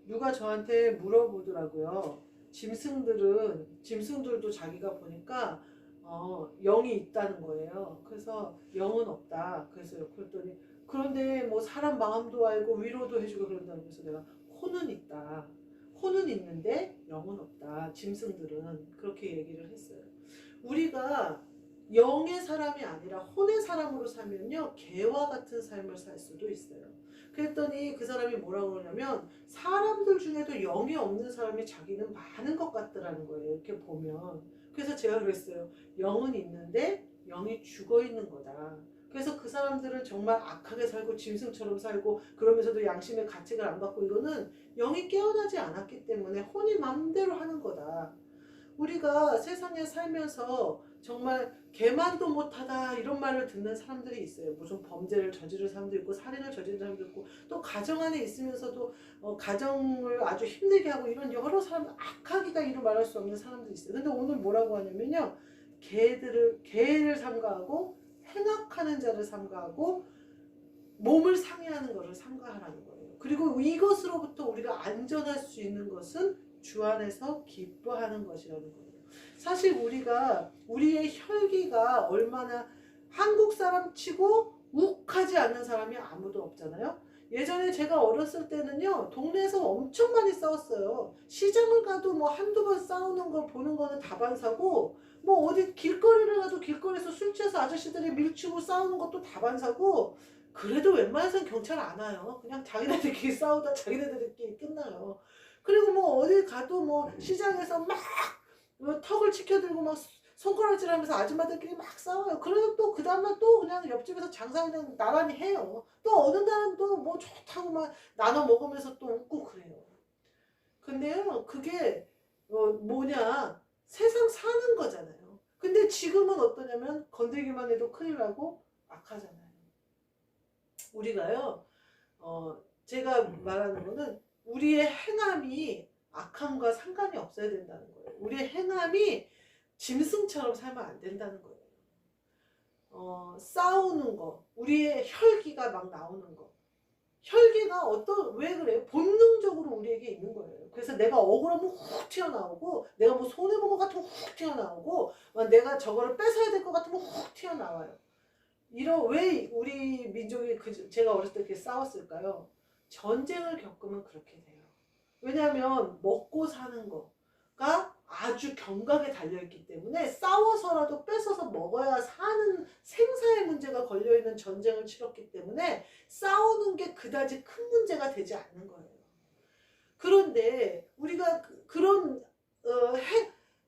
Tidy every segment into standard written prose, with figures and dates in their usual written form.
누가 저한테 물어보더라고요. 짐승들도 자기가 보니까 영이 있다는 거예요. 그래서 영은 없다. 그랬더니 그런데 뭐 사람 마음도 알고 위로도 해주고 그런다고 해서 내가 혼은 있다. 혼은 있는데 영은 없다. 짐승들은 그렇게 얘기를 했어요. 우리가 영의 사람이 아니라 혼의 사람으로 살면요, 개와 같은 삶을 살 수도 있어요. 그랬더니 그 사람이 뭐라고 그러냐면 사람들 중에도 영이 없는 사람이 자기는 많은 것 같더라는 거예요. 이렇게 보면. 그래서 제가 그랬어요. 영은 있는데 영이 죽어 있는 거다. 그래서 그 사람들은 정말 악하게 살고 짐승처럼 살고 그러면서도 양심의 가책을 안 받고 이거는 영이 깨어나지 않았기 때문에 혼이 마음대로 하는 거다. 우리가 세상에 살면서 정말 개만도 못하다 이런 말을 듣는 사람들이 있어요. 무슨 범죄를 저지른 사람도 있고 살인을 저지른 사람도 있고 또 가정 안에 있으면서도 가정을 아주 힘들게 하고 이런 여러 사람 악하기가 이루 말할 수 없는 사람들이 있어요. 근데 오늘 뭐라고 하냐면요. 개를 삼가하고 행악하는 자를 삼가하고 몸을 상해하는 것을 삼가하라는 거예요. 그리고 이것으로부터 우리가 안전할 수 있는 것은 주 안에서 기뻐하는 것이라는 거예요. 사실 우리의 혈기가 얼마나 한국 사람 치고 욱하지 않는 사람이 아무도 없잖아요. 예전에 제가 어렸을 때는요, 동네에서 엄청 많이 싸웠어요. 시장을 가도 뭐 한두 번 싸우는 거 보는 거는 다반사고, 뭐 어디 길거리를 가도 길거리에서 술 취해서 아저씨들이 밀치고 싸우는 것도 다반사고, 그래도 웬만해서는 경찰 안 와요. 그냥 자기네들끼리 싸우다 자기네들끼리 끝나요. 그리고 뭐 어딜 가도 뭐 시장에서 막 턱을 치켜들고 막 손가락질하면서 아줌마들끼리 막 싸워요. 그래도 또 그 다음날 또 그냥 옆집에서 장사 그냥 나란히 해요. 또 어느 날은 또 뭐 좋다고 막 나눠 먹으면서 또 웃고 그래요. 근데요, 그게 뭐냐, 세상 사는 거잖아요. 근데 지금은 어떠냐면 건들기만 해도 큰일 나고 악하잖아요. 우리가요, 제가 말하는 거는 우리의 행함이 악함과 상관이 없어야 된다는 거예요. 우리의 행함이 짐승처럼 살면 안 된다는 거예요. 싸우는 거, 우리의 혈기가 막 나오는 거. 혈기가 왜 그래요? 본능적으로 우리에게 있는 거예요. 그래서 내가 억울하면 훅 튀어나오고, 내가 뭐 손해본 것 같으면 훅 튀어나오고, 내가 저거를 뺏어야 될 것 같으면 훅 튀어나와요. 왜 우리 민족이 제가 어렸을 때 그렇게 싸웠을까요? 전쟁을 겪으면 그렇게 돼요. 왜냐하면 먹고 사는 거가 아주 경각에 달려있기 때문에 싸워서라도 뺏어서 먹어야 사는 생사의 문제가 걸려있는 전쟁을 치렀기 때문에 싸우는 게 그다지 큰 문제가 되지 않는 거예요. 그런데 우리가 그런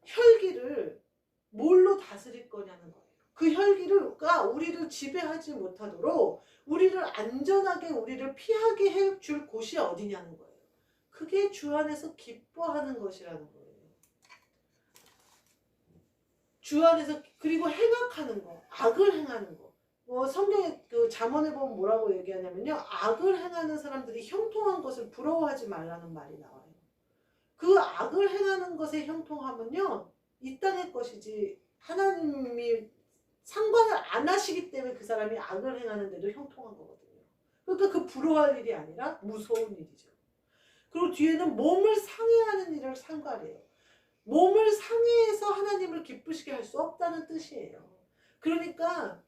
혈기를 뭘로 다스릴 거냐는 거예요. 그 혈기가 우리를 지배하지 못하도록 우리를 안전하게 우리를 피하게 해줄 곳이 어디냐는 거예요. 그게 주 안에서 기뻐하는 것이라는 거예요. 주 안에서, 그리고 행악하는 거, 악을 행하는 거. 성경에 잠언에 보면 뭐라고 얘기하냐면요. 악을 행하는 사람들이 형통한 것을 부러워하지 말라는 말이 나와요. 그 악을 행하는 것에 형통하면요, 이 땅의 것이지 하나님이 상관을 안 하시기 때문에 그 사람이 악을 행하는데도 형통한 거거든요. 그러니까 그 부러워할 일이 아니라 무서운 일이죠. 그리고 뒤에는 몸을 상해하는 일을 삼가래요. 몸을 상해해서 하나님을 기쁘시게 할 수 없다는 뜻이에요. 그러니까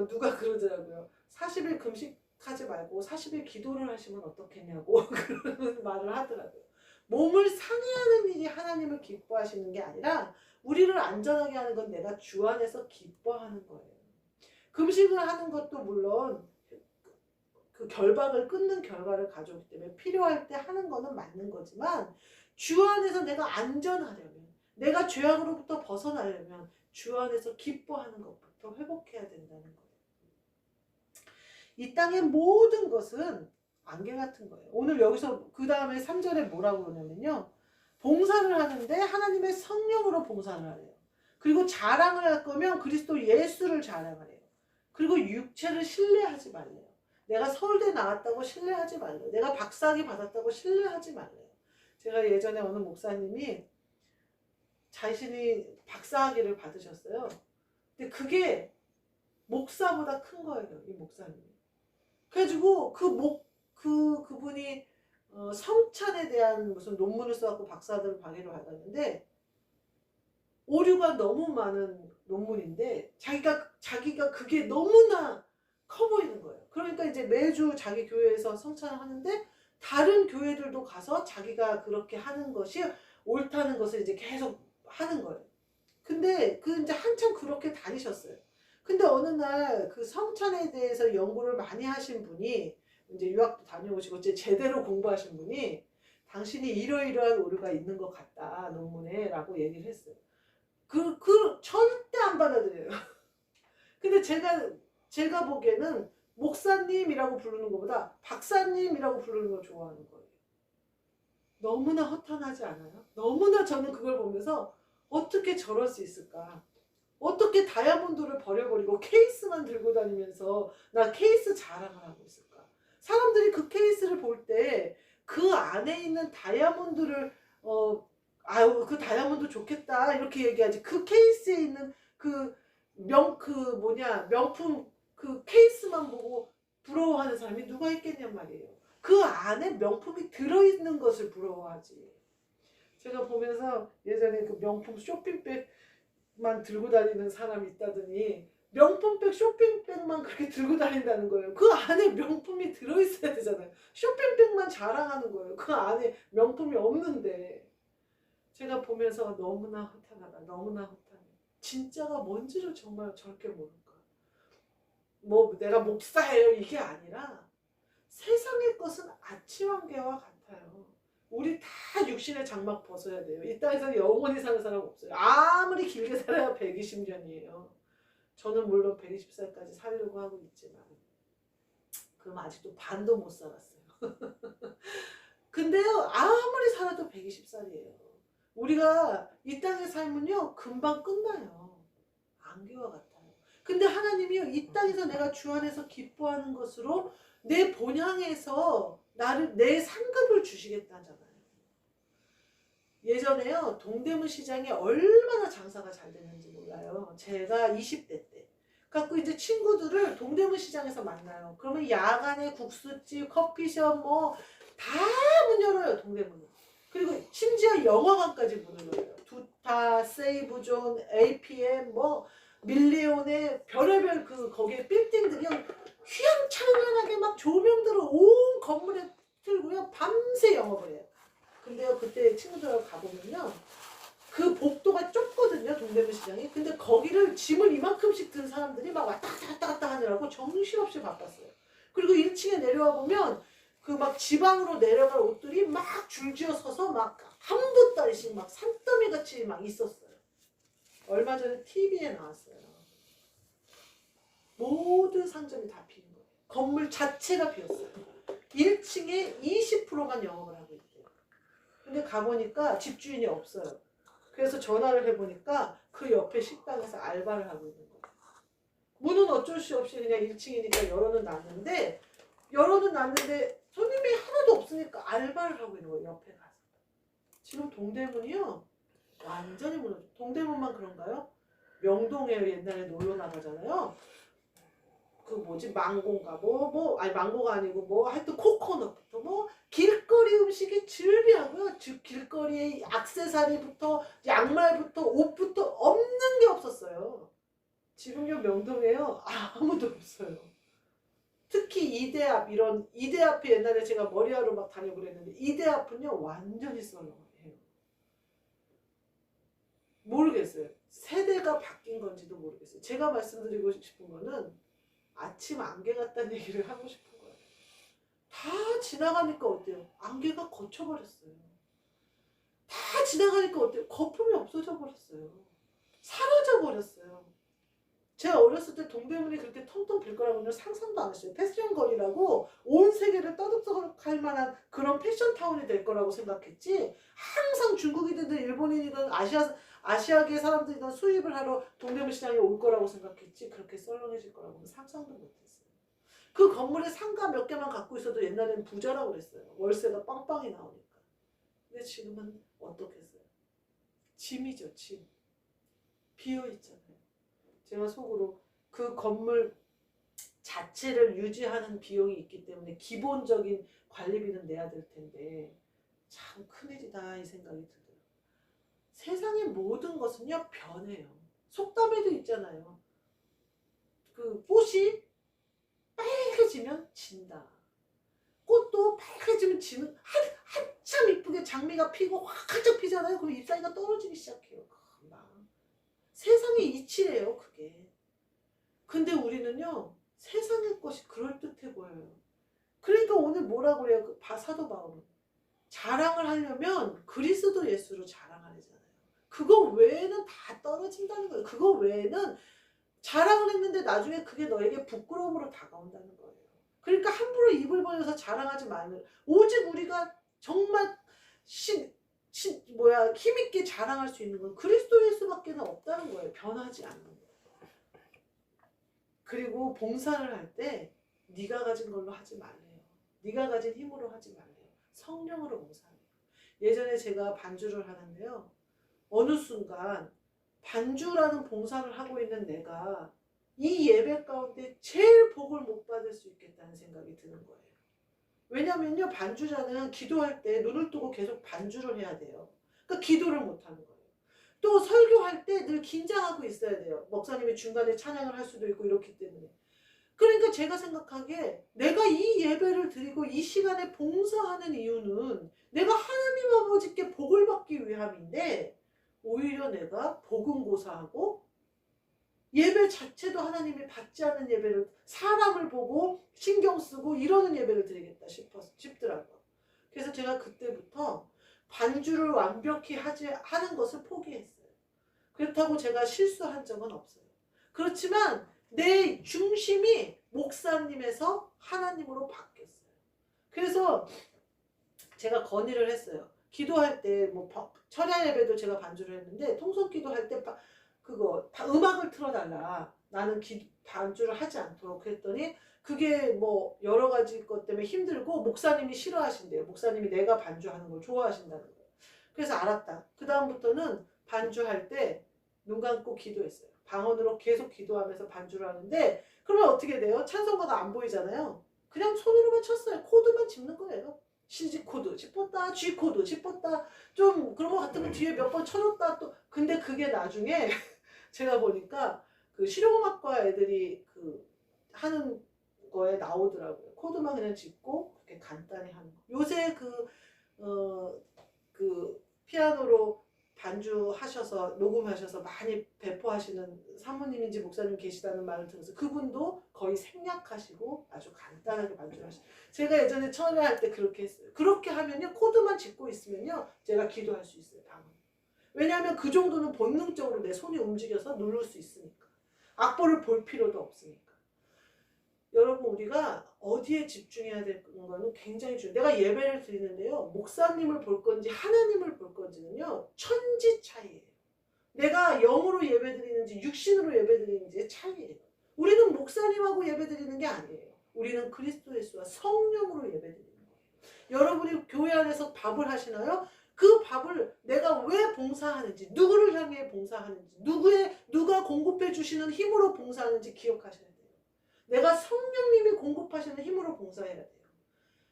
누가 그러더라고요. 40일 금식하지 말고 40일 기도를 하시면 어떻겠냐고 그런 말을 하더라고요. 몸을 상해하는 일이 하나님을 기뻐하시는 게 아니라 우리를 안전하게 하는 건 내가 주 안에서 기뻐하는 거예요. 금식을 하는 것도 물론 그 결박을 끊는 결과를 가져오기 때문에 필요할 때 하는 거는 맞는 거지만 주 안에서 내가 안전하려면, 내가 죄악으로부터 벗어나려면 주 안에서 기뻐하는 것부터 회복해야 된다는 거예요. 이 땅의 모든 것은 안개 같은 거예요. 오늘 여기서 그 다음에 3절에 뭐라고 그러냐면요. 봉사를 하는데 하나님의 성령으로 봉사를 하래요. 그리고 자랑을 할 거면 그리스도 예수를 자랑하래요. 그리고 육체를 신뢰하지 말래요. 내가 서울대 나왔다고 신뢰하지 말래요. 내가 박사학위 받았다고 신뢰하지 말래요. 제가 예전에 어느 목사님이 자신이 박사학위를 받으셨어요. 근데 그게 목사보다 큰 거예요. 이 목사님이. 그래가지고 그분이 성찬에 대한 무슨 논문을 써갖고 박사들 박애를 받았는데 오류가 너무 많은 논문인데 자기가 그게 너무나 커 보이는 거예요. 그러니까 이제 매주 자기 교회에서 성찬을 하는데 다른 교회들도 가서 자기가 그렇게 하는 것이 옳다는 것을 이제 계속 하는 거예요. 근데 그 이제 한참 그렇게 다니셨어요. 근데 어느 날 그 성찬에 대해서 연구를 많이 하신 분이 이제 유학도 다녀오시고 이제 제대로 공부하신 분이 당신이 이러이러한 오류가 있는 것 같다 논문에 라고 얘기를 했어요. 절대 안 받아들여요. 근데 제가 보기에는 목사님이라고 부르는 것보다 박사님이라고 부르는 걸 좋아하는 거예요. 너무나 허탄하지 않아요? 너무나 저는 그걸 보면서 어떻게 저럴 수 있을까? 어떻게 다이아몬드를 버려버리고 케이스만 들고 다니면서 나 케이스 자랑을 하고 있을까? 사람들이 그 케이스를 볼 때 그 안에 있는 다이아몬드를 아유 그 다이아몬드 좋겠다 이렇게 얘기하지 그 케이스에 있는 명품 그 케이스만 보고 부러워하는 사람이 누가 있겠냔 말이에요. 그 안에 명품이 들어있는 것을 부러워하지. 제가 보면서 예전에 그 명품 쇼핑백만 들고 다니는 사람이 있다더니 명품백 쇼핑백만 그렇게 들고 다닌다는 거예요. 그 안에 명품이 들어있어야 되잖아요. 쇼핑백만 자랑하는 거예요. 그 안에 명품이 없는데. 제가 보면서 너무나 허탄하다. 너무나 허탄해. 진짜가 뭔지를 정말 저렇게 모를까. 뭐 내가 목사예요 이게 아니라 세상의 것은 아치왕개와 같아요. 우리 다 육신의 장막 벗어야 돼요. 이 땅에서 영원히 사는 사람 없어요. 아무리 길게 살아야 120년이에요. 저는 물론 120살까지 살려고 하고 있지만 그럼 아직도 반도 못 살았어요. 근데요 아무리 살아도 120살이에요. 우리가 이 땅의 삶은요 금방 끝나요. 안개와 같아요. 근데 하나님이요 이 땅에서 내가 주 안에서 기뻐하는 것으로 내 본향에서 내 상급을 주시겠다잖아요. 예전에요 동대문 시장이 얼마나 장사가 잘 됐는지 몰라요. 제가 20대 때 갖고 이제 친구들을 동대문 시장에서 만나요. 그러면 야간에 국수집, 커피숍 뭐 다 문 열어요 동대문은. 그리고 심지어 영화관까지 문을 열어요. 두타, 세이브존, APM 뭐 밀리온의 별의별 거기에 빌딩들이 휘황찬란하게 막 조명들을 온 건물에 틀고요 밤새 영업을 해요. 근데요 그때 친구들하고 가보면요 그 복도가 좁거든요 동대문 시장이. 근데 거기를 짐을 이만큼씩 든 사람들이 막 왔다 갔다 하느라고 정신없이 바빴어요. 그리고 1층에 내려와 보면 그 막 지방으로 내려갈 옷들이 막 줄지어 서서 막 한 보따리씩 막 산더미 같이 막 있었어요. 얼마 전에 TV에 나왔어요. 모든 상점이 다 비인 거예요. 건물 자체가 비었어요. 1층에 20%만 영업을 하고 있대요. 근데 가보니까 집주인이 없어요. 그래서 전화를 해보니까 그 옆에 식당에서 알바를 하고 있는 거예요. 문은 어쩔 수 없이 그냥 1층이니까 열어는 놨는데 손님이 하나도 없으니까 알바를 하고 있는 거예요. 옆에 가서. 지금 동대문이요. 완전히 무너져. 동대문만 그런가요? 명동에 옛날에 놀러 나가잖아요. 그 뭐지 망고인가 아니 망고가 아니고 뭐 하여튼 코코넛부터 뭐 길거리 음식이 즐비하고요. 즉 길거리에 액세서리부터 양말부터 옷부터 없는 게 없었어요. 지금요 명동에요 아무도 없어요. 특히 이대 앞에 옛날에 제가 머리하러 막 다니고 그랬는데 이대 앞은요 완전히 썰렁해요. 모르겠어요. 세대가 바뀐 건지도 모르겠어요. 제가 말씀드리고 싶은 거는 아침 안개 같다는 얘기를 하고 싶은 거예요. 다 지나가니까 어때요? 안개가 걷혀버렸어요. 다 지나가니까 어때요? 거품이 없어져 버렸어요. 사라져 버렸어요. 제가 어렸을 때 동대문이 그렇게 텅텅 빌 거라고는 상상도 안 했어요. 패션 거리라고 온 세계를 떠들썩할 만한 그런 패션타운이 될 거라고 생각했지 항상 중국이든 일본인이든 아시아계 사람들이든 수입을 하러 동대문 시장에 올 거라고 생각했지 그렇게 썰렁해질 거라고는 상상도 못했어요. 그 건물에 상가 몇 개만 갖고 있어도 옛날에는 부자라고 그랬어요. 월세가 빵빵히 나오니까. 근데 지금은 어떻겠어요? 짐이죠 짐. 비어있잖아요. 제가 속으로 그 건물 자체를 유지하는 비용이 있기 때문에 기본적인 관리비는 내야 될 텐데 참 큰일이다 이 생각이 들어요. 세상의 모든 것은요 변해요. 속담에도 있잖아요. 그 꽃이 빨개지면 진다. 꽃도 빨개지면 지는 한참 이쁘게 장미가 피고 활짝 피잖아요. 그럼 잎사귀가 떨어지기 시작해요. 금방. 세상의 이치래요 그게. 근데 우리는요 세상의 것이 그럴듯해 보여요. 그러니까 오늘 뭐라 그래요? 그 사도 바울은 자랑을 하려면 그리스도 예수로 자랑하잖아요. 그거 외에는 다 떨어진다는 거예요. 그거 외에는 자랑을 했는데 나중에 그게 너에게 부끄러움으로 다가온다는 거예요. 그러니까 함부로 입을 벌려서 자랑하지 말고 오직 우리가 정말 힘있게 자랑할 수 있는 건 그리스도 예수밖에 없다는 거예요. 변하지 않는 거예요. 그리고 봉사를 할 때 네가 가진 걸로 하지 말래요. 네가 가진 힘으로 하지 말래요. 성령으로 봉사해요. 예전에 제가 반주를 하는데요. 어느 순간 반주라는 봉사를 하고 있는 내가 이 예배 가운데 제일 복을 못 받을 수 있겠다는 생각이 드는 거예요. 왜냐면요 반주자는 기도할 때 눈을 뜨고 계속 반주를 해야 돼요. 그러니까 기도를 못 하는 거예요. 또 설교할 때 늘 긴장하고 있어야 돼요. 목사님이 중간에 찬양을 할 수도 있고 이렇기 때문에. 그러니까 제가 생각하기에 내가 이 예배를 드리고 이 시간에 봉사하는 이유는 내가 하나님 아버지께 복을 받기 위함인데 오히려 내가 복음고사하고 예배 자체도 하나님이 받지 않는 예배를 사람을 보고 신경 쓰고 이러는 예배를 드리겠다 싶더라고요. 그래서 제가 그때부터 반주를 완벽히 하는 것을 포기했어요. 그렇다고 제가 실수한 적은 없어요. 그렇지만 내 중심이 목사님에서 하나님으로 바뀌었어요. 그래서 제가 건의를 했어요. 기도할 때 철야 예배도 제가 반주를 했는데 통성 기도할 때 그거 다 음악을 틀어달라. 나는 반주를 하지 않도록 했더니 그게 여러 가지 것 때문에 힘들고 목사님이 싫어하신대요. 목사님이 내가 반주하는 걸 좋아하신다는 거예요. 그래서 알았다. 그 다음부터는 반주할 때 눈 감고 기도했어요. 방언으로 계속 기도하면서 반주를 하는데 그러면 어떻게 돼요? 찬송가가 안 보이잖아요. 그냥 손으로만 쳤어요. 코드만 짚는 거예요. C 코드 짚었다, G 코드 짚었다. 좀 그런 거 같으면 뒤에 몇 번 쳐줬다 또. 근데 그게 나중에 제가 보니까 그 실용음악과 애들이 하는 거에 나오더라고요. 코드만 그냥 짚고 그렇게 간단히 하는 거. 요새 피아노로 반주하셔서 녹음하셔서 많이 배포하시는 사모님인지 목사님 계시다는 말을 들어서 그분도 거의 생략하시고 아주 간단하게 반주를 하시고 제가 예전에 철야할 때 그렇게 했어요. 그렇게 하면요 코드만 짚고 있으면요 제가 기도할 수 있어요. 방금. 왜냐하면 그 정도는 본능적으로 내 손이 움직여서 누를 수 있으니까. 악보를 볼 필요도 없으니까. 여러분 우리가 어디에 집중해야 되는 거는 굉장히 중요해요. 내가 예배를 드리는데요. 목사님을 볼 건지 하나님을 볼 건지는요. 천지 차이예요. 내가 영으로 예배 드리는지 육신으로 예배 드리는지의 차이예요. 우리는 목사님하고 예배 드리는 게 아니에요. 우리는 그리스도 예수와 성령으로 예배 드리는 거예요. 여러분이 교회 안에서 밥을 하시나요? 그 밥을 내가 왜 봉사하는지, 누구를 향해 봉사하는지, 누가 공급해 주시는 힘으로 봉사하는지 기억하셔야 돼요. 내가 성령님이 공급하시는 힘으로 봉사해야 돼요.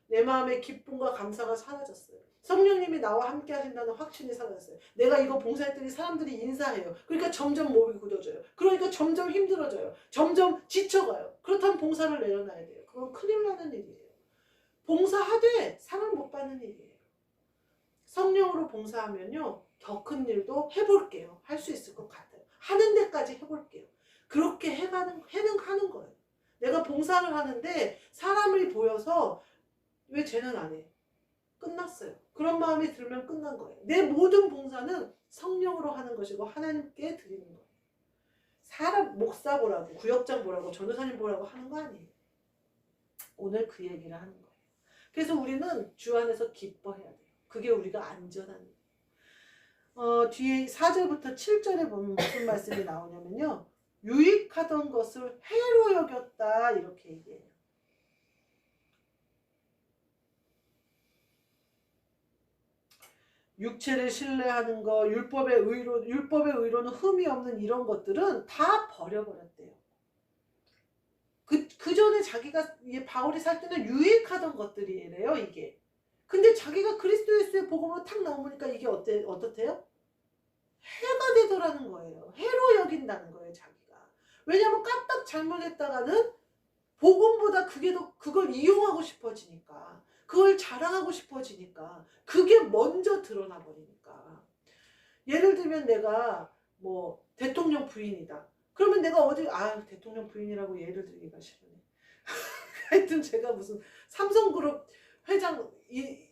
내 마음의 기쁨과 감사가 사라졌어요. 성령님이 나와 함께 하신다는 확신이 사라졌어요. 내가 이거 봉사했더니 사람들이 인사해요. 그러니까 점점 몸이 굳어져요. 그러니까 점점 힘들어져요. 점점 지쳐가요. 그렇다면 봉사를 내려놔야 돼요. 그건 큰일 나는 일이에요. 봉사하되 상을 못 받는 일이에요. 성령으로 봉사하면요. 더 큰 일도 해볼게요. 할 수 있을 것 같아요. 하는 데까지 해볼게요. 그렇게 하는 거예요. 내가 봉사를 하는데 사람이 보여서 왜 쟤는 안 해? 끝났어요. 그런 마음이 들면 끝난 거예요. 내 모든 봉사는 성령으로 하는 것이고 하나님께 드리는 거예요. 사람 목사 보라고 구역장 보라고 전도사님 보라고 하는 거 아니에요. 오늘 그 얘기를 하는 거예요. 그래서 우리는 주 안에서 기뻐해야 돼요. 그게 우리가 안전한 일이에요. 뒤에 4절부터 7절에 보면 무슨 말씀이 나오냐면요. 유익하던 것을 해로 여겼다 이렇게 얘기해요. 육체를 신뢰하는 거, 율법의 의로는 흠이 없는 이런 것들은 다 버려버렸대요. 그 그 전에 자기가 바울이 살 때는 유익하던 것들이래요, 이게. 근데 자기가 그리스도 예수의 복음으로 탁 나오니까 이게 어떻대요? 해가 되더라는 거예요. 해로 여긴다는 거예요, 자기가. 왜냐면 까딱 잘못했다가는 복음보다 그걸 이용하고 싶어지니까, 그걸 자랑하고 싶어지니까, 그게 먼저 드러나 버리니까. 예를 들면 내가 뭐 대통령 부인이다. 그러면 내가 대통령 부인이라고 예를 들기가 싫네. 하여튼 제가 무슨 삼성그룹 회장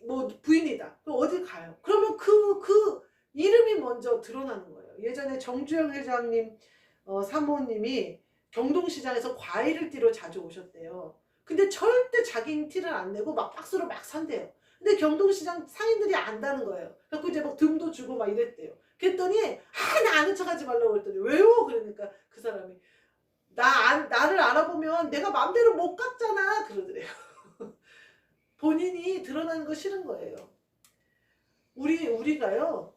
뭐 부인이다. 그럼 어디 가요? 그러면 그 이름이 먼저 드러나는 거예요. 예전에 정주영 회장님 사모님이 경동시장에서 과일을 띠러 자주 오셨대요. 근데 절대 자기 티를 안 내고 막 박스로 막 산대요. 근데 경동시장 상인들이 안다는 거예요. 그래서 이제 막 등도 주고 막 이랬대요. 그랬더니 나 아는 척하지 말라고 그랬더니 왜요? 그러니까 그 사람이 나를 알아보면 내가 맘대로 못 깎잖아 그러더래요. 본인이 드러나는 거 싫은 거예요. 우리가요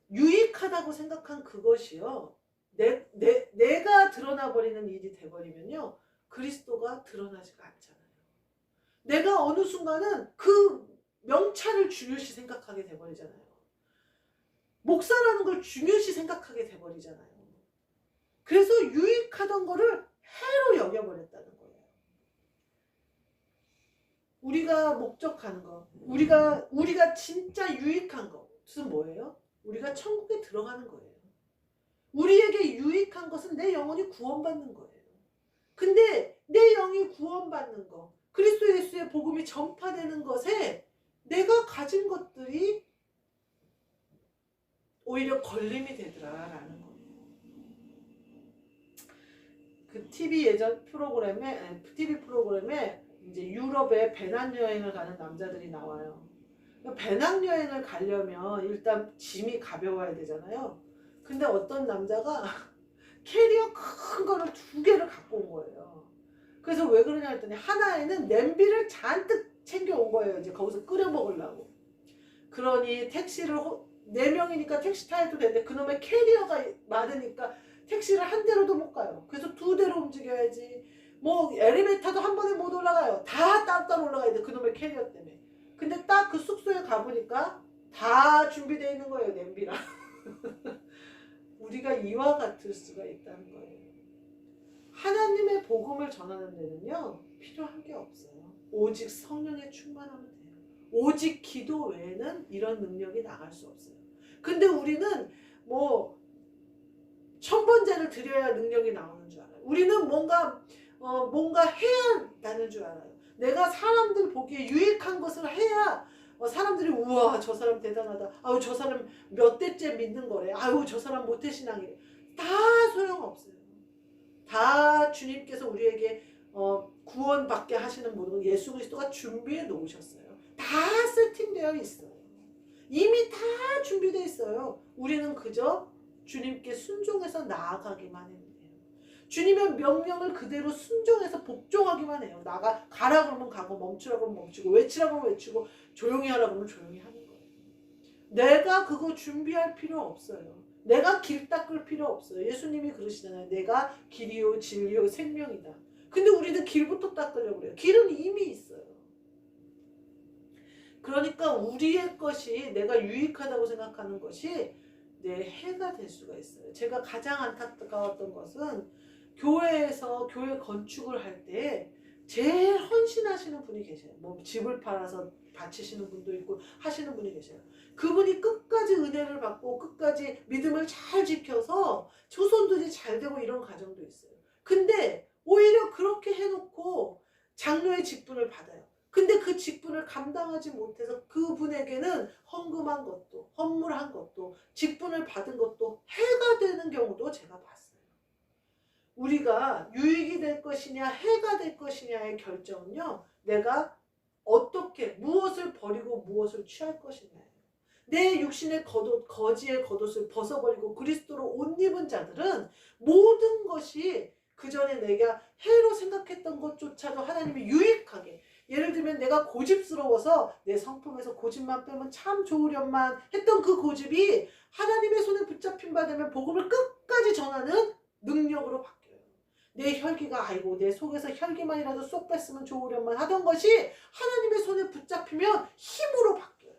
유익하다고 생각한 그것이요 내가 드러나 버리는 일이 돼버리면요 그리스도가 드러나지가 않잖아요. 내가 어느 순간은 그 명찰을 중요시 생각하게 돼버리잖아요. 목사라는 걸 중요시 생각하게 돼버리잖아요. 그래서 유익하던 거를 해로 여겨버렸다는 거예요. 우리가 목적하는 거, 우리가 진짜 유익한 것은 뭐예요? 우리가 천국에 들어가는 거예요. 우리에게 유익한 것은 내 영혼이 구원받는 거예요. 근데 내 영이 구원받는 거, 그리스도 예수의 복음이 전파되는 것에 내가 가진 것들이 오히려 걸림이 되더라라는 거예요. 그 TV 프로그램에 이제 유럽에 배낭여행을 가는 남자들이 나와요. 배낭여행을 가려면 일단 짐이 가벼워야 되잖아요. 근데 어떤 남자가 캐리어 큰 거를 2개를 갖고 온 거예요. 그래서 왜 그러냐 했더니 하나에는 냄비를 잔뜩 챙겨온 거예요. 이제 거기서 끓여 먹으려고. 그러니 택시를 4명이니까 택시 타야도 되는데 그놈의 캐리어가 많으니까 택시를 한 대로도 못 가요. 그래서 2대로 움직여야지. 뭐 엘리베이터도 한 번에 못 올라가요. 다 따로 올라가야 돼. 그놈의 캐리어 때문에. 근데 딱 그 숙소에 가보니까 다 준비되어 있는 거예요. 냄비랑. 우리가 이와 같을 수가 있다는 거예요. 하나님의 복음을 전하는 데는요. 필요한 게 없어요. 오직 성령의 충만하면 돼요. 오직 기도 외에는 이런 능력이 나갈 수 없어요. 근데 우리는 뭐 1000번제를 드려야 능력이 나오는 줄 알아요. 우리는 뭔가 해야 나는 줄 알아요. 내가 사람들 보기에 유익한 것을 해야 사람들이 우와 저 사람 대단하다. 아유 저 사람 몇 대째 믿는 거래. 아유 저 사람 모태신앙이래. 다 소용없어요. 다 주님께서 우리에게 구원받게 하시는 모든 예수 그리스도가 준비해 놓으셨어요. 다 세팅되어 있어요. 이미 다 준비되어 있어요. 우리는 그저 주님께 순종해서 나아가기만 하면 돼요. 주님의 명령을 그대로 순종해서 복종하기만 해요. 가라 그러면 가고 멈추라 그러면 멈추고 외치라 그러면 외치고 조용히 하라 그러면 조용히 하는 거예요. 내가 그거 준비할 필요 없어요. 내가 길 닦을 필요 없어요. 예수님이 그러시잖아요. 내가 길이요 진리요 생명이다. 근데 우리는 길부터 닦으려고 그래요. 길은 이미 있어요. 그러니까 우리의 것이 내가 유익하다고 생각하는 것이 내 해가 될 수가 있어요. 제가 가장 안타까웠던 것은 교회에서 교회 건축을 할 때 제일 헌신하시는 분이 계세요. 뭐 집을 팔아서 바치시는 분도 있고 하시는 분이 계세요. 그분이 끝까지 은혜를 받고 끝까지 믿음을 잘 지켜서 조손들이 잘 되고 이런 가정도 있어요. 근데 오히려 그렇게 해놓고 장로의 직분을 받아요. 근데 그 직분을 감당하지 못해서 그분에게는 헌금한 것도 헌물한 것도 직분을 받은 것도 해가 되는 경우도 제가 봤어요. 우리가 유익이 될 것이냐 해가 될 것이냐의 결정은요. 내가 어떻게 무엇을 버리고 무엇을 취할 것이냐예요. 내 육신의 거지의 겉옷을 벗어버리고 그리스도로 옷 입은 자들은 모든 것이 그전에 내가 해로 생각했던 것조차도 하나님이 유익하게 예를 들면 내가 고집스러워서 내 성품에서 고집만 빼면 참 좋으련만 했던 그 고집이 하나님의 손에 붙잡힌 바 되면 복음을 끝까지 전하는 능력으로 바뀌어요. 내 혈기가 아이고 내 속에서 혈기만이라도 쏙 뺐으면 좋으련만 하던 것이 하나님의 손에 붙잡히면 힘으로 바뀌어요.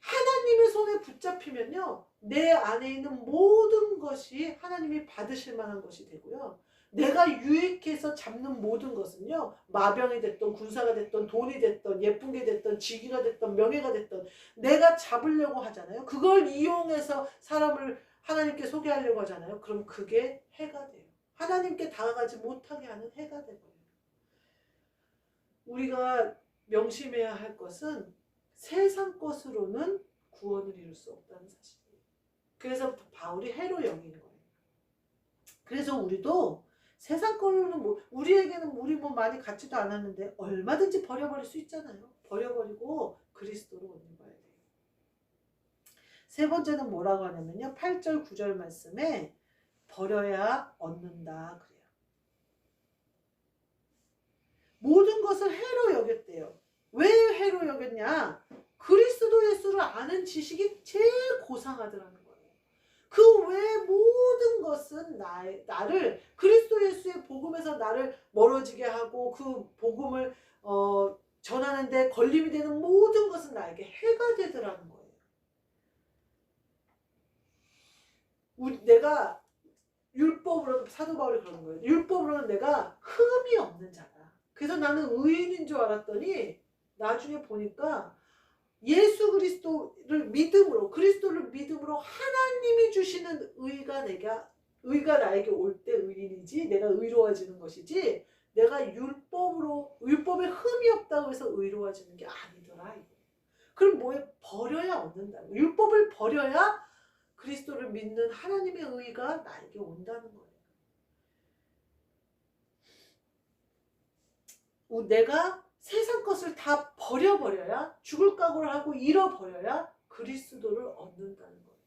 하나님의 손에 붙잡히면요, 내 안에 있는 모든 것이 하나님이 받으실 만한 것이 되고요. 내가 유익해서 잡는 모든 것은요, 마병이 됐던 군사가 됐던 돈이 됐던 예쁜 게 됐던 직위가 됐던 명예가 됐던 내가 잡으려고 하잖아요. 그걸 이용해서 사람을 하나님께 소개하려고 하잖아요. 그럼 그게 해가 돼요. 하나님께 다가가지 못하게 하는 해가 돼버려요. 우리가 명심해야 할 것은 세상 것으로는 구원을 이룰 수 없다는 사실이에요. 그래서 바울이 해로 여기는 거예요. 그래서 우리도 세상 걸로는 우리에게는 우리 많이 갖지도 않았는데 얼마든지 버려버릴 수 있잖아요. 버려버리고 그리스도로 옷 입어야 돼요. 세 번째는 뭐라고 하냐면요, 8절 9절 말씀에 버려야 얻는다 그래요. 모든 것을 해로 여겼대요. 왜 해로 여겼냐? 그리스도 예수를 아는 지식이 제일 고상하더라는 거예요. 그 외 모든 것은 나를 그리스도 예수의 복음에서 나를 멀어지게 하고 그 복음을 전하는데 걸림이 되는 모든 것은 나에게 해가 되더라는 거예요. 내가 율법으로, 사도 바울이 그러는 거예요. 율법으로는 내가 흠이 없는 자다. 그래서 나는 의인인 줄 알았더니 나중에 보니까 예수 그리스도를 믿음으로, 그리스도를 믿음으로 하나님이 주시는 의가 나에게 올 때 의인이지, 내가 의로워지는 것이지, 내가 율법에 흠이 없다고 해서 의로워지는 게 아니더라. 그럼 뭐에 버려야 얻는다. 율법을 버려야 그리스도를 믿는 하나님의 의가 나에게 온다는 거예요. 내가 세상 것을 다 버려버려야, 죽을 각오를 하고 잃어버려야 그리스도를 얻는다는 거예요.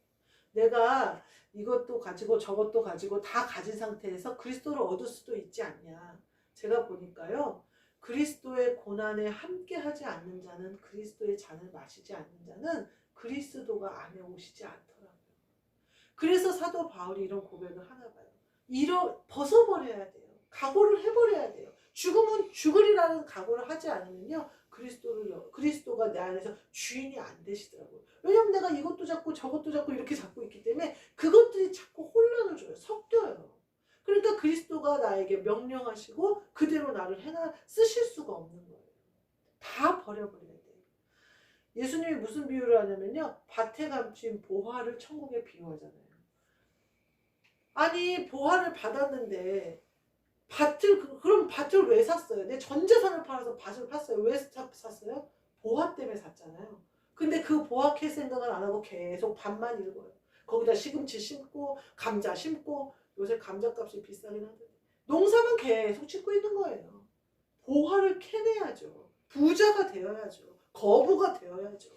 내가 이것도 가지고 저것도 가지고 다 가진 상태에서 그리스도를 얻을 수도 있지 않냐. 제가 보니까요, 그리스도의 고난에 함께하지 않는 자는, 그리스도의 잔을 마시지 않는 자는 그리스도가 안에 오시지 않더라고요. 그래서 사도 바울이 이런 고백을 하나 봐요. 벗어버려야 돼요. 각오를 해버려야 돼요. 죽으면 죽으리라는 각오를 하지 않으면요, 그리스도가 내 안에서 주인이 안 되시더라고요. 왜냐면 내가 이것도 잡고 저것도 잡고 이렇게 잡고 있기 때문에 그것들이 자꾸 혼란을 줘요. 섞여요. 그러니까 그리스도가 나에게 명령하시고 그대로 나를 쓰실 수가 없는 거예요. 다 버려버려야 돼요. 예수님이 무슨 비유를 하냐면요, 밭에 감춘 보화를 천국에 비유하잖아요. 아니, 보화를 받았는데 그럼 밭을 왜 샀어요? 내 전 재산을 팔아서 밭을 샀어요. 왜 샀어요? 보화 때문에 샀잖아요. 근데 그 보화 캘 생각은 안 하고 계속 밭만 읽어요. 거기다 시금치 심고 감자 심고, 요새 감자값이 비싸긴 한데 농사만 계속 짓고 있는 거예요. 보화를 캐내야죠. 부자가 되어야죠. 거부가 되어야죠.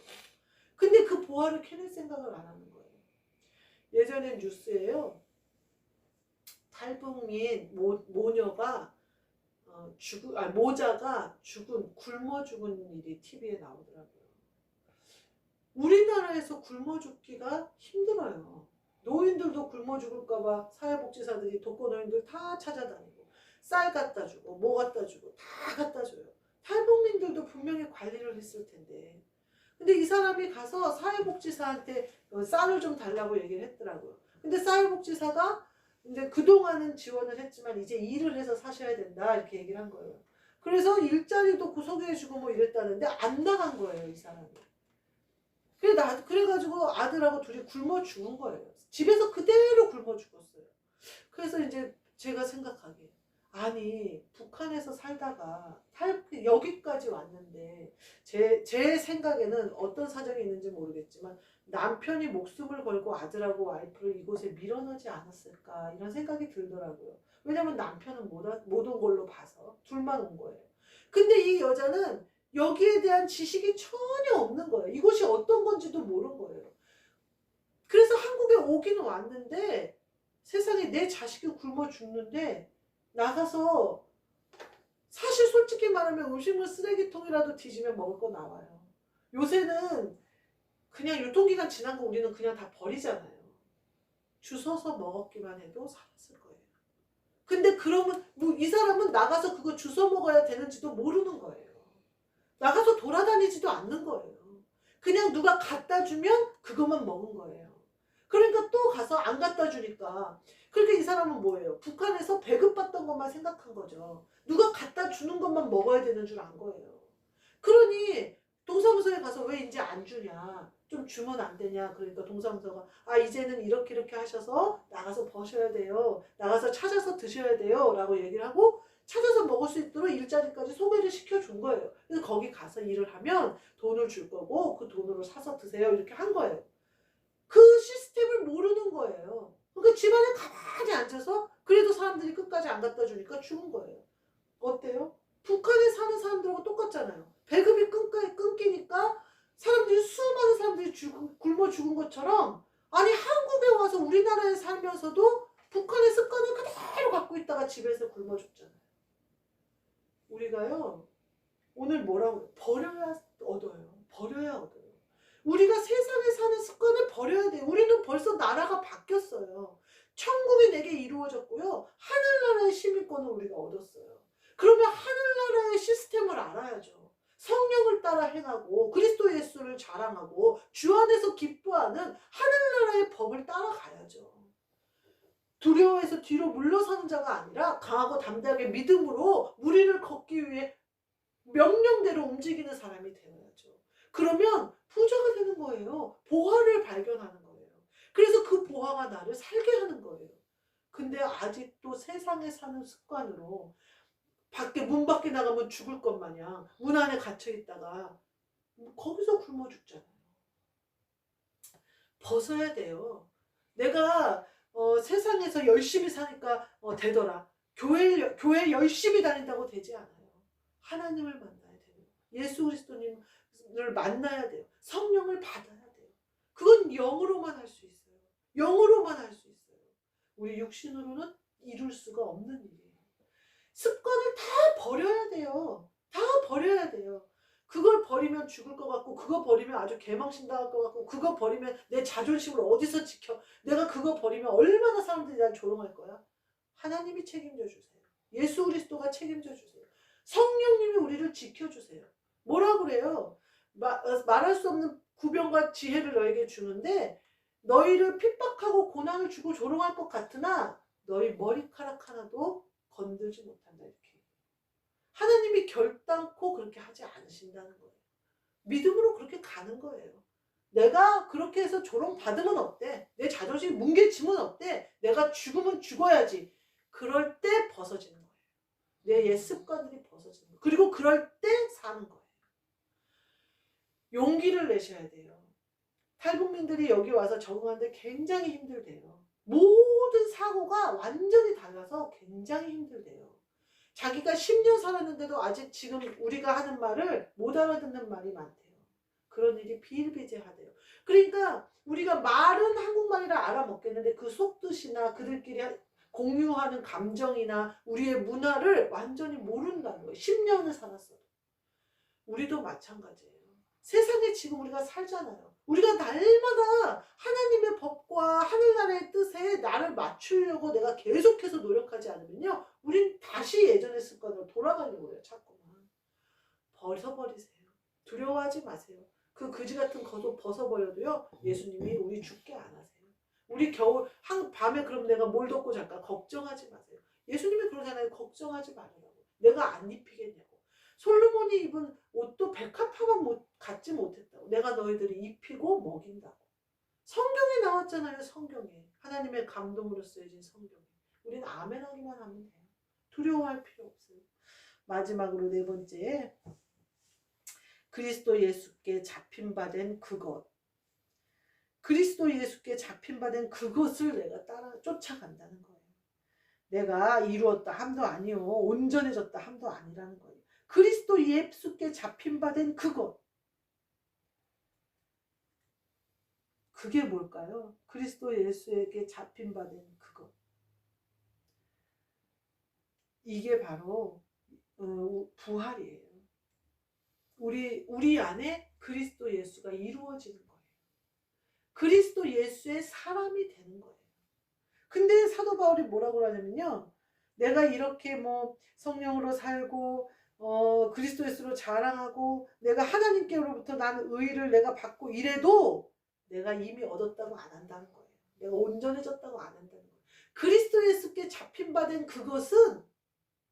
근데 그 보화를 캐낼 생각을 안 하는 거예요. 예전에 뉴스에요, 탈북민 모녀가 모자가 굶어 죽은 일이 TV에 나오더라고요. 우리나라에서 굶어 죽기가 힘들어요. 노인들도 굶어 죽을까봐 사회복지사들이 독거노인들 다 찾아다니고 쌀 갖다 주고 뭐 갖다 주고 다 갖다 줘요. 탈북민들도 분명히 관리를 했을 텐데, 근데 이 사람이 가서 사회복지사한테 쌀을 좀 달라고 얘기를 했더라고요. 근데 사회복지사가 근데 그동안은 지원을 했지만 이제 일을 해서 사셔야 된다 이렇게 얘기를 한 거예요. 그래서 일자리도 구속해주고 이랬다는데 안 나간 거예요, 이 사람이. 그래가지고 아들하고 둘이 굶어 죽은 거예요. 집에서 그대로 굶어 죽었어요. 그래서 이제 제가 생각하기에, 아니 북한에서 살다가 여기까지 왔는데 제 생각에는 어떤 사정이 있는지 모르겠지만 남편이 목숨을 걸고 아들하고 와이프를 이곳에 밀어넣지 않았을까 이런 생각이 들더라고요. 왜냐면 남편은 못 온 걸로 봐서 둘만 온 거예요. 근데 이 여자는 여기에 대한 지식이 전혀 없는 거예요. 이곳이 어떤 건지도 모르는 거예요. 그래서 한국에 오기는 왔는데 세상에 내 자식이 굶어 죽는데 나가서, 사실 솔직히 말하면 음식물 쓰레기통이라도 뒤지면 먹을 거 나와요. 요새는 그냥 유통기간 지난 거 우리는 그냥 다 버리잖아요. 주워서 먹었기만 해도 살았을 거예요. 근데 그러면 뭐 이 사람은 나가서 그거 주워 먹어야 되는지도 모르는 거예요. 나가서 돌아다니지도 않는 거예요. 그냥 누가 갖다 주면 그것만 먹은 거예요. 그러니까 또 가서 안 갖다 주니까. 그러니까 이 사람은 뭐예요? 북한에서 배급받던 것만 생각한 거죠. 누가 갖다 주는 것만 먹어야 되는 줄 안 거예요. 그러니 동사무소에 가서 왜 이제 안 주냐? 좀 주면 안 되냐? 그러니까 동사무소가 아 이제는 이렇게 이렇게 하셔서 나가서 버셔야 돼요. 나가서 찾아서 드셔야 돼요. 라고 얘기를 하고 찾아서 먹을 수 있도록 일자리까지 소개를 시켜준 거예요. 그래서 거기 가서 일을 하면 돈을 줄 거고 그 돈으로 사서 드세요. 이렇게 한 거예요. 그 시스템을 모르는 거예요. 그러니까 집안에 가만히 앉아서 그래도 사람들이 끝까지 안 갖다 주니까 죽은 거예요. 어때요? 북한에 사는 사람들하고 똑같잖아요. 배급이 끊기니까 사람들이 수많은 사람들이 굶어 죽은 것처럼 아니 한국에 와서 우리나라에 살면서도 북한의 습관을 그대로 갖고 있다가 집에서 굶어 죽잖아요. 우리가요 오늘 뭐라고 버려야 얻어요. 버려야 얻어요. 우리가 세상에 사는 습관을 버려야 돼요. 우리는 벌써 나라가 바뀌었어요. 천국이 내게 이루어졌고요. 하늘나라의 시민권을 우리가 얻었어요. 그러면 하늘나라의 시스템을 알아야죠. 성령을 따라 행하고 그리스도 예수를 자랑하고 주 안에서 기뻐하는 하늘나라의 법을 따라가야죠. 두려워해서 뒤로 물러서는 자가 아니라 강하고 담대하게 믿음으로 무리를 걷기 위해 명령대로 움직이는 사람이 되어야죠. 그러면 부자가 되는 거예요. 보화를 발견하는 거예요. 그래서 그 보화가 나를 살게 하는 거예요. 근데 아직도 세상에 사는 습관으로 문 밖에 나가면 죽을 것 마냥 문 안에 갇혀 있다가 거기서 굶어 죽잖아요. 벗어야 돼요. 내가 세상에서 열심히 사니까 되더라. 교회 열심히 다닌다고 되지 않아요. 하나님을 만나야 돼요. 예수 그리스도님을 만나야 돼요. 성령을 받아야 돼요. 그건 영으로만 할 수 있어요. 영으로만 할 수 있어요. 우리 육신으로는 이룰 수가 없는 일이에요. 습관을 다 버려야 돼요. 다 버려야 돼요. 그걸 버리면 죽을 것 같고 그거 버리면 아주 개망신당할 것 같고 그거 버리면 내 자존심을 어디서 지켜. 내가 그거 버리면 얼마나 사람들이 날 조롱할 거야. 하나님이 책임져 주세요. 예수 그리스도가 책임져 주세요. 성령님이 우리를 지켜주세요. 뭐라 그래요? 말할 수 없는 구변과 지혜를 너에게 주는데 너희를 핍박하고 고난을 주고 조롱할 것 같으나 너희 머리카락 하나도 건들지 못한다 이렇게. 하나님이 결단코 그렇게 하지 않으신다는 거예요. 믿음으로 그렇게 가는 거예요. 내가 그렇게 해서 조롱받으면 어때? 내 자존심 뭉개지면 어때? 내가 죽으면 죽어야지. 그럴 때 벗어지는 거예요. 내 옛 습관들이 벗어지는 거예요. 그리고 그럴 때 사는 거예요. 용기를 내셔야 돼요. 탈북민들이 여기 와서 적응하는데 굉장히 힘들대요. 모든 사고가 완전히 달라서 굉장히 힘들대요. 자기가 10년 살았는데도 아직 지금 우리가 하는 말을 못 알아듣는 말이 많대요. 그런 일이 비일비재하대요. 그러니까 우리가 말은 한국말이라 알아먹겠는데 그 속뜻이나 그들끼리 공유하는 감정이나 우리의 문화를 완전히 모른다는 거예요. 10년을 살았어도. 우리도 마찬가지예요. 세상에 지금 우리가 살잖아요. 우리가 날마다 하나님의 법과 하늘나라의 뜻에 나를 맞추려고 내가 계속해서 노력하지 않으면요. 우린 다시 예전의 습관으로 돌아가려고 해요. 자꾸만. 벗어버리세요. 두려워하지 마세요. 그 그지 같은 겉옷 벗어버려도요. 예수님이 우리 죽게 안 하세요. 우리 겨울 밤에 그럼 내가 뭘 덮고 잘까? 걱정하지 마세요. 예수님이 그러잖아요. 걱정하지 말으라고. 내가 안 입히겠냐고. 솔로몬이 입은 옷도 백합화만 갖지 못했다고. 내가 너희들이 입히고 먹인다고. 성경에 나왔잖아요. 성경에. 하나님의 감동으로 쓰여진 성경에. 우리는 아멘 하기만 하면 돼요. 두려워할 필요 없어요. 마지막으로 네 번째. 그리스도 예수께 잡힌 바 된 그것. 그리스도 예수께 잡힌 바 된 그것을 내가 쫓아간다는 거예요. 내가 이루었다 함도 아니요. 온전해졌다 함도 아니라는 거예요. 그리스도 예수께 잡힌 바 된 그것. 그게 뭘까요? 그리스도 예수에게 잡힌 바 된 그것. 이게 바로 부활이에요. 우리 안에 그리스도 예수가 이루어지는 거예요. 그리스도 예수의 사람이 되는 거예요. 근데 사도 바울이 뭐라고 하냐면요. 내가 이렇게 뭐 성령으로 살고 그리스도 예수로 자랑하고 내가 하나님께로부터 나는 의를 내가 받고 이래도 내가 이미 얻었다고 안 한다는 거예요. 내가 온전해졌다고 안 한다는 거예요. 그리스도 예수께 잡힌 바 된 그것은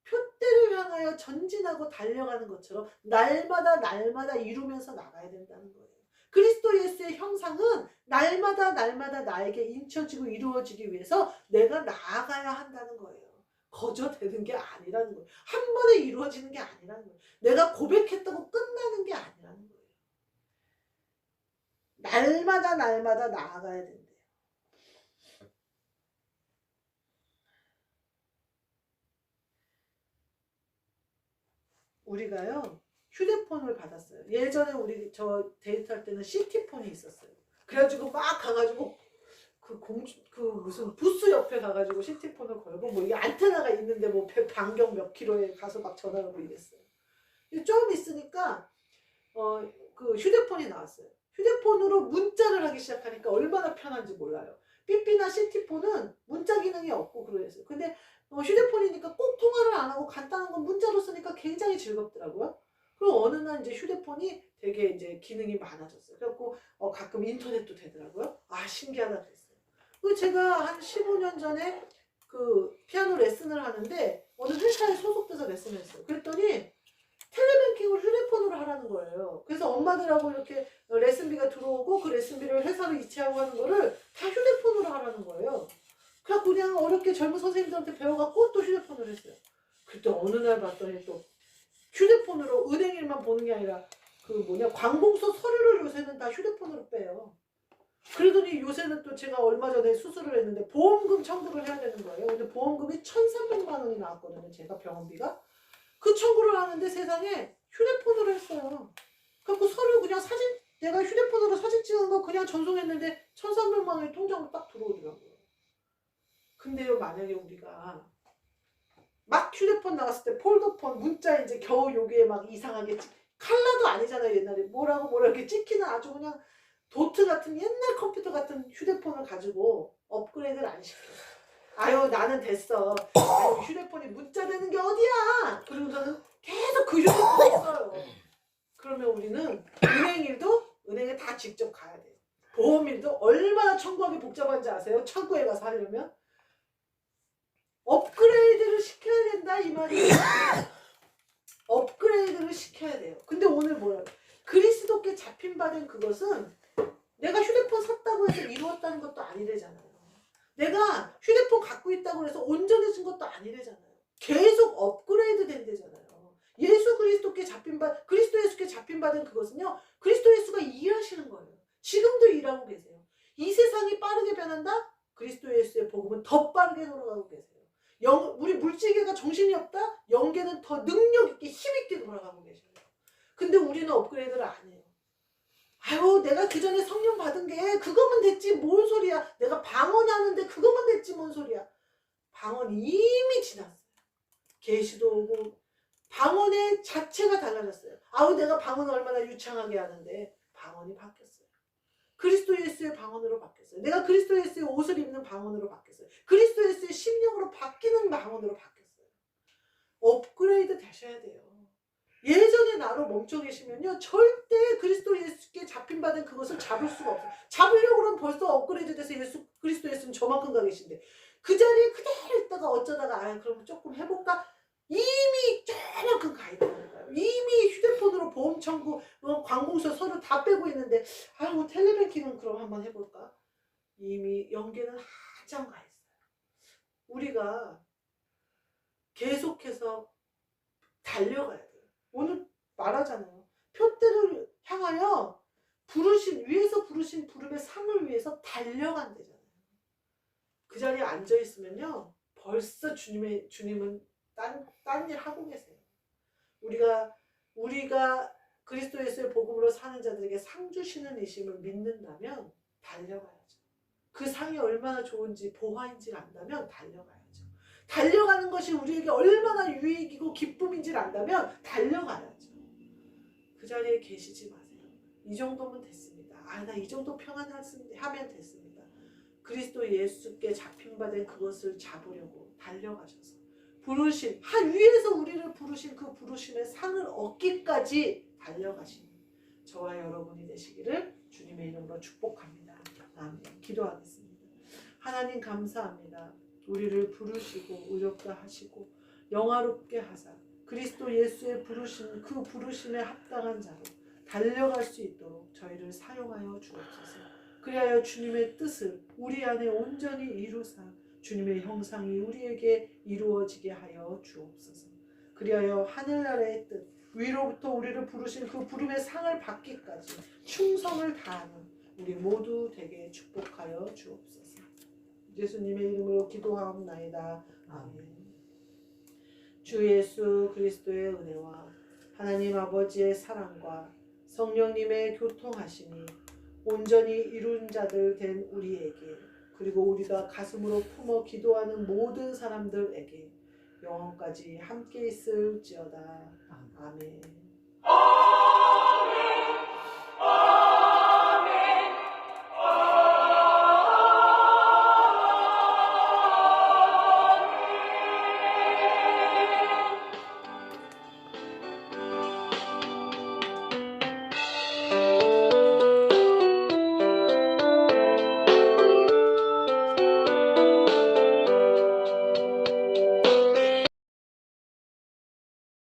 표대를 향하여 전진하고 달려가는 것처럼 날마다 날마다 이루면서 나가야 된다는 거예요. 그리스도 예수의 형상은 날마다 날마다 나에게 인쳐지고 이루어지기 위해서 내가 나아가야 한다는 거예요. 거저 되는 게 아니라는 거예요. 한 번에 이루어지는 게 아니라는 거예요. 내가 고백했다고 끝나는 게 아니라는 거예요. 날마다 날마다 나아가야 된대요. 우리가요 휴대폰을 받았어요. 예전에 우리 저 데이트할 때는 시티폰이 있었어요. 그래가지고 막 가가지고 그 무슨 부스 옆에 가가지고 시티폰을 걸고 뭐 이게 안테나가 있는데 뭐 반경 몇 킬로에 가서 막 전화하고 이랬어요. 좀 있으니까 그 휴대폰이 나왔어요. 휴대폰으로 문자를 하기 시작하니까 얼마나 편한지 몰라요. 삐삐나 시티폰은 문자 기능이 없고 그러했어요. 근데 휴대폰이니까 꼭 통화를 안 하고 간단한 건 문자로 쓰니까 굉장히 즐겁더라고요. 그리고 어느 날 이제 휴대폰이 되게 이제 기능이 많아졌어요. 그래갖고 가끔 인터넷도 되더라고요. 아 신기하다 그랬어요. 그리고 제가 한 15년 전에 그 피아노 레슨을 하는데 어느 회사에 소속돼서 레슨을 했어요. 그랬더니 텔레뱅킹을 휴대폰으로 하라는 거예요. 그래서 엄마들하고 이렇게 레슨비가 들어오고 그 레슨비를 회사로 이체하고 하는 거를 다 휴대폰으로 하라는 거예요. 그래갖고 그냥 어렵게 젊은 선생님들한테 배워갖고 또 휴대폰을 했어요. 그때 어느 날 봤더니 또 휴대폰으로 은행 일만 보는 게 아니라 그 뭐냐 관공서 서류를 요새는 다 휴대폰으로 빼요. 그러더니 요새는 또 제가 얼마 전에 수술을 했는데 보험금 청구를 해야 되는 거예요. 근데 보험금이 1,300만 원이 나왔거든요. 제가 병원비가. 그 청구를 하는데 세상에 휴대폰으로 했어요. 그래갖고 서류 그냥 사진 내가 휴대폰으로 사진 찍은 거 그냥 전송했는데 1,300만 원이 통장으로 딱 들어오더라고요. 근데요 만약에 우리가 막 휴대폰 나왔을 때 폴더폰 문자 이제 겨우 요게 막 이상하게 칼라도 아니잖아요. 옛날에 뭐라고 이렇게 찍히는 아주 그냥 도트 같은 옛날 컴퓨터 같은 휴대폰을 가지고 업그레이드를 안 시켜. 아유 나는 됐어. 아유 휴대폰이 문자 되는 게 어디야. 그러고서는 계속 그 휴대폰을 써요. 그러면 우리는 은행일도 은행에 다 직접 가야 돼요. 보험일도 얼마나 청구하기 복잡한지 아세요? 창구에 가서 하려면 업그레이드를 시켜야 된다 이 말이에요. 업그레이드를 시켜야 돼요. 근데 오늘 뭐야? 그리스도께 잡힌 바 된 그것은 내가 휴대폰 샀다고 해서 이루었다는 것도 아니래잖아요. 내가 휴대폰 갖고 있다고 해서 온전해진 것도 아니래잖아요. 계속 업그레이드 된대잖아요. 예수 그리스도께 잡힌 바, 그리스도 예수께 잡힌 바 된 그것은요. 그리스도 예수가 일하시는 거예요. 지금도 일하고 계세요. 이 세상이 빠르게 변한다? 그리스도 예수의 복음은 더 빠르게 돌아가고 계세요. 우리 물질계가 정신이 없다? 영계는 더 능력 있게 힘 있게 돌아가고 계셔요. 근데 우리는 업그레이드를 안 해요. 아유 내가 그 전에 성령 받은 게 그거면 됐지 뭔 소리야. 내가 방언하는데 그거면 됐지 뭔 소리야. 방언 이미 지났어요. 계시도 오고 방언의 자체가 달라졌어요. 아우 내가 방언 얼마나 유창하게 하는데 방언이 바뀌었어요. 그리스도 예수의 방언으로 바뀌었어요. 내가 그리스도 예수의 옷을 입는 방언으로 바뀌었어요. 그리스도 예수의 심령으로 바뀌는 방언으로 바뀌었어요. 업그레이드 되셔야 돼요. 예전에 나로 멈춰 계시면요 절대 그리스도 예수께 잡힌 바 된 그것을 잡을 수가 없어요. 잡으려고 그러면 벌써 업그레이드 돼서 그리스도 예수는 저만큼 가 계신데 그 자리에 그대로 있다가 어쩌다가 그럼 조금 해볼까? 이미 저만큼 가 있다는 거예요. 이미 휴대폰으로 보험 청구 관공서 서류 다 빼고 있는데 텔레뱅킹은 그럼 한번 해볼까? 이미 연계는 한참 가 있어요. 우리가 계속해서 달려가야 돼요. 오늘 말하잖아요. 표대를 향하여 위에서 부르신 부름의 상을 위해서 달려간대잖아요. 그 자리에 앉아 있으면요. 벌써 주님은 딴 일 하고 계세요. 우리가 그리스도 예수의 복음으로 사는 자들에게 상 주시는 이심을 믿는다면 달려가야죠. 그 상이 얼마나 좋은지 보화인지를 안다면 달려가야죠. 달려가는 것이 우리에게 얼마나 유익이고 기쁨인지를 안다면 달려가야죠. 그 자리에 계시지 마세요. 이 정도면 됐습니다. 나 이 정도 평안하면 됐습니다. 그리스도 예수께 잡힌 바 된 그것을 잡으려고 달려가셔서 부르심, 한 위에서 우리를 부르신 그 부르심의 상을 얻기까지 달려가신 저와 여러분이 되시기를 주님의 이름으로 축복합니다. 아멘. 기도하겠습니다. 하나님 감사합니다. 우리를 부르시고 의롭다 하시고 영화롭게 하사 그리스도 예수의 부르심, 그 부르심에 합당한 자로 달려갈 수 있도록 저희를 사용하여 주옵소서. 그리하여 주님의 뜻을 우리 안에 온전히 이루사 주님의 형상이 우리에게 이루어지게 하여 주옵소서. 그리하여 하늘나라의 뜻, 위로부터 우리를 부르신 그 부름의 상을 받기까지 충성을 다하는 우리 모두 되게 축복하여 주옵소서. 예수님의 이름으로 기도하옵나이다. 아멘. 주 예수 그리스도의 은혜와 하나님 아버지의 사랑과 성령님의 교통하심이 온전히 이룬 자들 된 우리에게, 그리고 우리가 가슴으로 품어 기도하는 모든 사람들에게 영원까지 함께 있을지어다. 아멘.